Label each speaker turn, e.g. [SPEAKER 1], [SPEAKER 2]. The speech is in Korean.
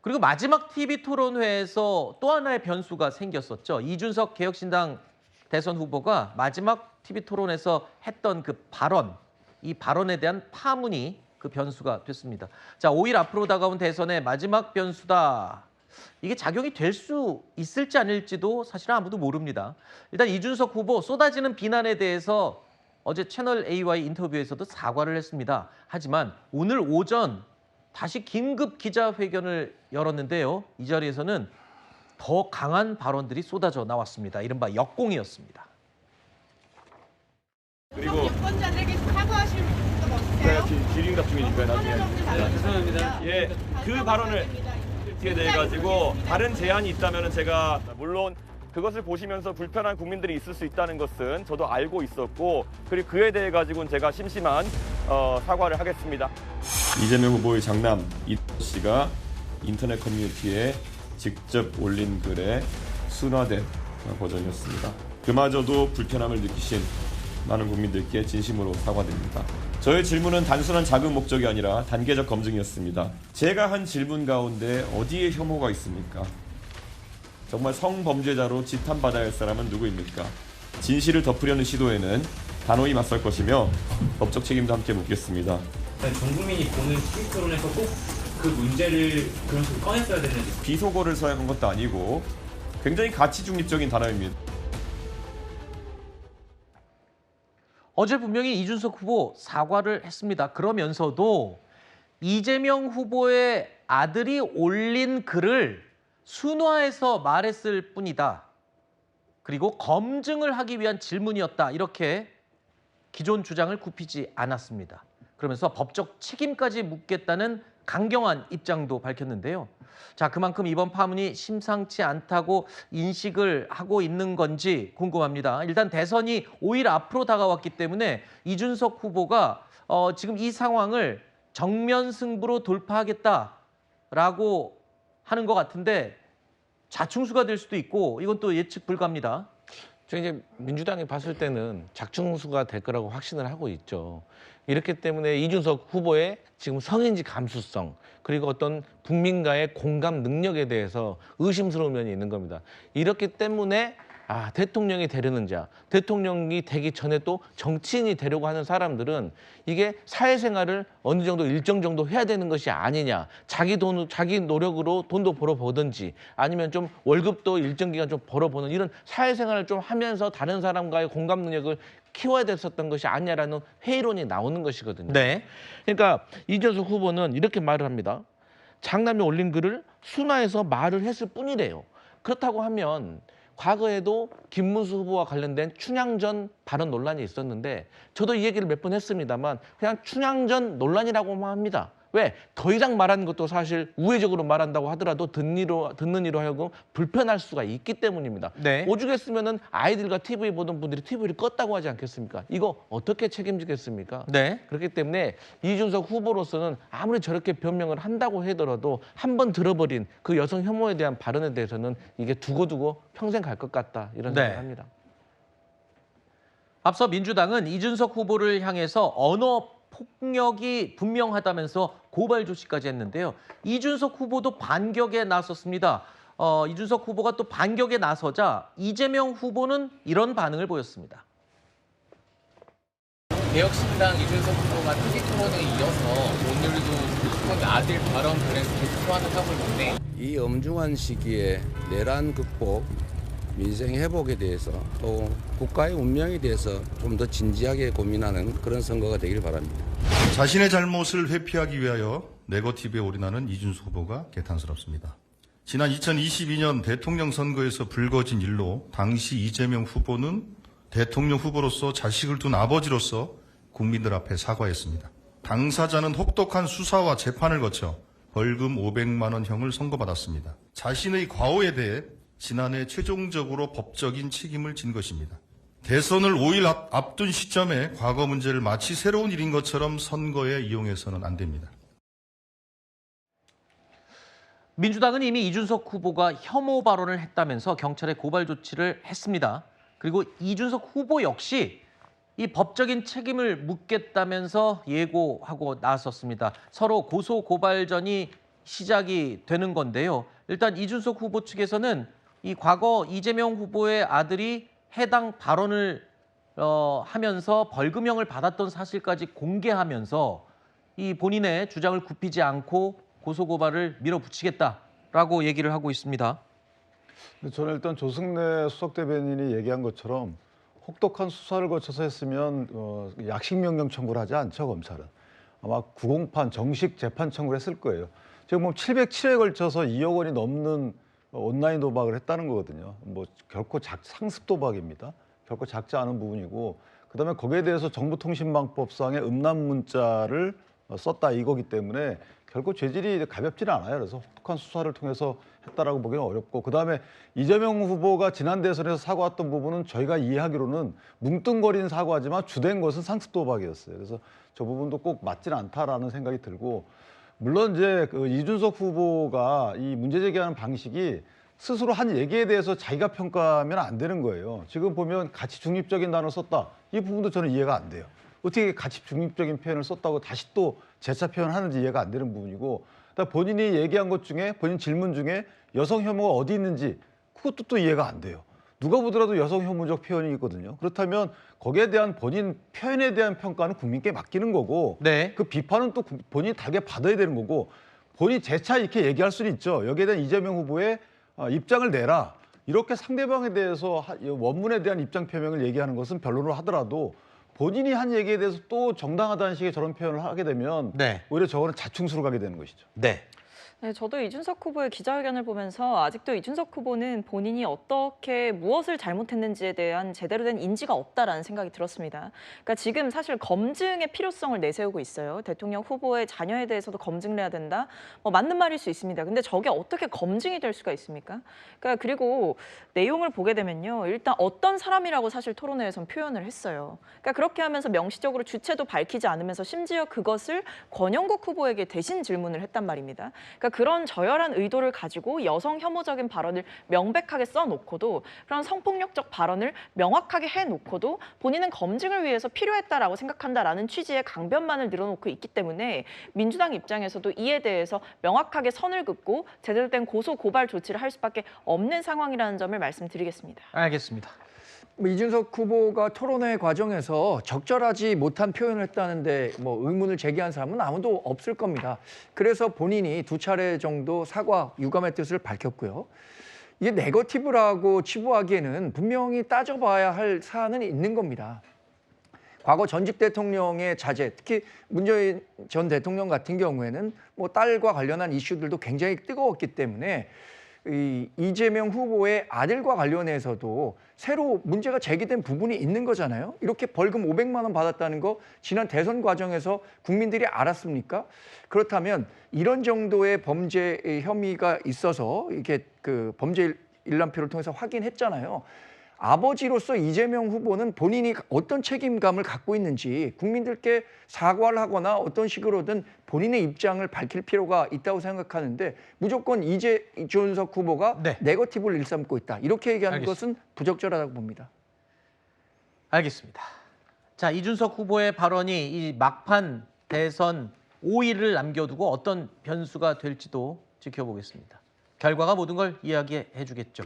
[SPEAKER 1] 그리고 마지막 TV 토론회에서 또 하나의 변수가 생겼었죠. 이준석 개혁신당 대선 후보가 마지막 TV 토론에서 했던 그 발언, 이 발언에 대한 파문이 그 변수가 됐습니다. 자, 5일 앞으로 다가온 대선의 마지막 변수다. 이게 작용이 될 수 있을지 아닐지도 사실은 아무도 모릅니다. 일단 이준석 후보 쏟아지는 비난에 대해서 어제 채널 A와의 인터뷰에서도 사과를 했습니다. 하지만 오늘 오전 다시 긴급 기자회견을 열었는데요. 이 자리에서는 더 강한 발언들이 쏟아져 나왔습니다. 이른바 역공이었습니다.
[SPEAKER 2] 그리고
[SPEAKER 3] 유권자들에게 사과하실 적 없으세요?
[SPEAKER 2] 제가 질의응답 중이니까요. 나중에.
[SPEAKER 3] 죄송합니다.
[SPEAKER 2] 예, 그 발언을 에 대해 가지고 다른 제안이 있다면 제가 물론 그것을 보시면서 불편한 국민들이 있을 수 있다는 것은 저도 알고 있었고 그리고 그에 대해 가지고는 제가 심심한 사과를 하겠습니다. 이재명 후보의 장남 이철 씨가 인터넷 커뮤니티에 직접 올린 글의 순화된 버전이었습니다. 그마저도 불편함을 느끼신 많은 국민들께 진심으로 사과드립니다. 저의 질문은 단순한 자극 목적이 아니라 단계적 검증이었습니다. 제가 한 질문 가운데 어디에 혐오가 있습니까? 정말 성범죄자로 지탄받아야 할 사람은 누구입니까? 진실을 덮으려는 시도에는 단호히 맞설 것이며 법적 책임도 함께 묻겠습니다.
[SPEAKER 4] 전 국민이 보는 TV 토론에서 꼭 그 문제를 그런 식으로 꺼냈어야 되는지.
[SPEAKER 2] 비속어를 사용한 것도 아니고 굉장히 가치 중립적인 단어입니다.
[SPEAKER 1] 어제 분명히 이준석 후보 사과를 했습니다. 그러면서도 이재명 후보의 아들이 올린 글을 순화해서 말했을 뿐이다. 그리고 검증을 하기 위한 질문이었다. 이렇게 기존 주장을 굽히지 않았습니다. 그러면서 법적 책임까지 묻겠다는 강경한 입장도 밝혔는데요. 자, 그만큼 이번 파문이 심상치 않다고 인식을 하고 있는 건지 궁금합니다. 일단 대선이 5일 앞으로 다가왔기 때문에 이준석 후보가 지금 이 상황을 정면 승부로 돌파하겠다라고 하는 것 같은데 좌충수가 될 수도 있고 이건 또 예측 불가입니다.
[SPEAKER 5] 저 이제 민주당이 봤을 때는 작충수가 될 거라고 확신을 하고 있죠. 이렇기 때문에 이준석 후보의 지금 성인지 감수성 그리고 어떤 국민과의 공감 능력에 대해서 의심스러운 면이 있는 겁니다. 이렇기 때문에 대통령이 되려는 자, 대통령이 되기 전에 또 정치인이 되려고 하는 사람들은 이게 사회생활을 어느 정도 일정 정도 해야 되는 것이 아니냐. 자기 노력으로 돈도 벌어보든지 아니면 좀 월급도 일정 기간 좀 벌어보는 이런 사회생활을 좀 하면서 다른 사람과의 공감 능력을 키워야 됐었던 것이 아니냐라는 회의론이 나오는 것이거든요.
[SPEAKER 1] 네.
[SPEAKER 5] 그러니까 이준석 후보는 이렇게 말을 합니다. 장남이 올린 글을 순화해서 말을 했을 뿐이래요. 그렇다고 하면 과거에도 김문수 후보와 관련된 춘향전 발언 논란이 있었는데 저도 이 얘기를 몇 번 했습니다만 그냥 춘향전 논란이라고만 합니다. 왜? 더 이상 말하는 것도 사실 우회적으로 말한다고 하더라도 듣는 이로 하여금 불편할 수가 있기 때문입니다.
[SPEAKER 1] 네.
[SPEAKER 5] 오죽했으면은 아이들과 TV 보던 분들이 TV를 껐다고 하지 않겠습니까? 이거 어떻게 책임지겠습니까?
[SPEAKER 1] 네.
[SPEAKER 5] 그렇기 때문에 이준석 후보로서는 아무리 저렇게 변명을 한다고 하더라도 한 번 들어버린 그 여성 혐오에 대한 발언에 대해서는 이게 두고두고 평생 갈 것 같다 이런
[SPEAKER 1] 네.
[SPEAKER 5] 생각을 합니다.
[SPEAKER 1] 앞서 민주당은 이준석 후보를 향해서 언어 폭력이 분명하다면서 고발 조치까지 했는데요. 이준석 후보도 반격에 나섰습니다. 이준석 후보가 또 반격에 나서자 이재명 후보는 이런 반응을 보였습니다.
[SPEAKER 6] 개혁신당 이준석 후보가 TV 토론에 이어서 오늘도 대통령 아들 발언 그래서 계속 소환을 하고 있는데
[SPEAKER 7] 이 엄중한 시기에 내란 극복, 민생 회복에 대해서 또 국가의 운명에 대해서 좀 더 진지하게 고민하는 그런 선거가 되길 바랍니다.
[SPEAKER 8] 자신의 잘못을 회피하기 위하여 네거티브에 올인하는 이준석 후보가 개탄스럽습니다. 지난 2022년 대통령 선거에서 불거진 일로 당시 이재명 후보는 대통령 후보로서 자식을 둔 아버지로서 국민들 앞에 사과했습니다. 당사자는 혹독한 수사와 재판을 거쳐 벌금 500만 원형을 선고받았습니다. 자신의 과오에 대해 지난해 최종적으로 법적인 책임을 진 것입니다. 대선을 5일 앞둔 시점에 과거 문제를 마치 새로운 일인 것처럼 선거에 이용해서는 안 됩니다.
[SPEAKER 1] 민주당은 이미 이준석 후보가 혐오 발언을 했다면서 경찰에 고발 조치를 했습니다. 그리고 이준석 후보 역시 이 법적인 책임을 묻겠다면서 예고하고 나섰습니다. 서로 고소 고발전이 시작이 되는 건데요. 일단 이준석 후보 측에서는 이 과거 이재명 후보의 아들이 해당 발언을 하면서 벌금형을 받았던 사실까지 공개하면서 이 본인의 주장을 굽히지 않고 고소고발을 밀어붙이겠다라고 얘기를 하고 있습니다.
[SPEAKER 9] 저는 일단 조승래 수석 대변인이 얘기한 것처럼 혹독한 수사를 거쳐서 했으면 약식명령 청구를 하지 않죠, 검찰은. 아마 구공판 정식 재판 청구를 했을 거예요. 지금 뭐 707회에 걸쳐서 2억 원이 넘는 온라인 도박을 했다는 거거든요. 뭐 결코 상습 도박입니다. 결코 작지 않은 부분이고, 그다음에 거기에 대해서 정보통신망법상의 음란 문자를 썼다 이거기 때문에 결코 죄질이 가볍지는 않아요. 그래서 혹독한 수사를 통해서 했다라고 보기는 어렵고, 그다음에 이재명 후보가 지난 대선에서 사과했던 부분은 저희가 이해하기로는 뭉뚱거린 사과지만 주된 것은 상습 도박이었어요. 그래서 저 부분도 꼭 맞지는 않다라는 생각이 들고, 물론 이제 그 이준석 후보가 이 문제 제기하는 방식이 스스로 한 얘기에 대해서 자기가 평가하면 안 되는 거예요. 지금 보면 가치 중립적인 단어를 썼다. 이 부분도 저는 이해가 안 돼요. 어떻게 가치 중립적인 표현을 썼다고 다시 또 재차 표현하는지 이해가 안 되는 부분이고, 본인이 얘기한 것 중에, 본인 질문 중에 여성 혐오가 어디 있는지 그것도 또 이해가 안 돼요. 누가 보더라도 여성 혐오적 표현이 있거든요. 그렇다면 거기에 대한 본인 표현에 대한 평가는 국민께 맡기는 거고,
[SPEAKER 1] 네.
[SPEAKER 9] 그 비판은 또 본인이 달게 받아야 되는 거고, 본인이 재차 이렇게 얘기할 수는 있죠. 여기에 대한 이재명 후보의 입장을 내라. 이렇게 상대방에 대해서 원문에 대한 입장 표명을 얘기하는 것은 변론을 하더라도 본인이 한 얘기에 대해서 또 정당하다는 식의 저런 표현을 하게 되면
[SPEAKER 1] 네.
[SPEAKER 9] 오히려 저거는 자충수로 가게 되는 것이죠.
[SPEAKER 1] 네.
[SPEAKER 10] 네, 저도 이준석 후보의 기자회견을 보면서 아직도 이준석 후보는 본인이 어떻게 무엇을 잘못했는지에 대한 제대로 된 인지가 없다라는 생각이 들었습니다. 그러니까 지금 사실 검증의 필요성을 내세우고 있어요. 대통령 후보의 자녀에 대해서도 검증을 해야 된다. 맞는 말일 수 있습니다. 근데 저게 어떻게 검증이 될 수가 있습니까? 그러니까 그리고 내용을 보게 되면요. 일단 어떤 사람이라고 사실 토론회에선 표현을 했어요. 그러니까 그렇게 하면서 명시적으로 주체도 밝히지 않으면서 심지어 그것을 권영국 후보에게 대신 질문을 했단 말입니다. 그러니까 그런 저열한 의도를 가지고 여성 혐오적인 발언을 명백하게 써놓고도, 그런 성폭력적 발언을 명확하게 해놓고도 본인은 검증을 위해서 필요했다라고 생각한다라는 취지의 강변만을 늘어놓고 있기 때문에 민주당 입장에서도 이에 대해서 명확하게 선을 긋고 제대로 된 고소 고발 조치를 할 수밖에 없는 상황이라는 점을 말씀드리겠습니다.
[SPEAKER 1] 알겠습니다.
[SPEAKER 11] 이준석 후보가 토론회 과정에서 적절하지 못한 표현을 했다는데 의문을 제기한 사람은 아무도 없을 겁니다. 그래서 본인이 2차례 정도 사과, 유감의 뜻을 밝혔고요. 이게 네거티브라고 치부하기에는 분명히 따져봐야 할 사안은 있는 겁니다. 과거 전직 대통령의 자제, 특히 문재인 전 대통령 같은 경우에는 딸과 관련한 이슈들도 굉장히 뜨거웠기 때문에 이재명 후보의 아들과 관련해서도 새로 문제가 제기된 부분이 있는 거잖아요. 이렇게 벌금 500만 원 받았다는 거 지난 대선 과정에서 국민들이 알았습니까? 그렇다면 이런 정도의 범죄 혐의가 있어서 이렇게 그 범죄 일람표를 통해서 확인했잖아요. 아버지로서 이재명 후보는 본인이 어떤 책임감을 갖고 있는지 국민들께 사과를 하거나 어떤 식으로든 본인의 입장을 밝힐 필요가 있다고 생각하는데, 무조건 이준석 후보가
[SPEAKER 1] 네.
[SPEAKER 11] 네거티브를 일삼고 있다, 이렇게 얘기하는
[SPEAKER 1] 알겠습니다.
[SPEAKER 11] 것은 부적절하다고 봅니다.
[SPEAKER 1] 알겠습니다. 자, 이준석 후보의 발언이 이 막판 대선 5일을 남겨두고 어떤 변수가 될지도 지켜보겠습니다. 결과가 모든 걸 이야기해 주겠죠.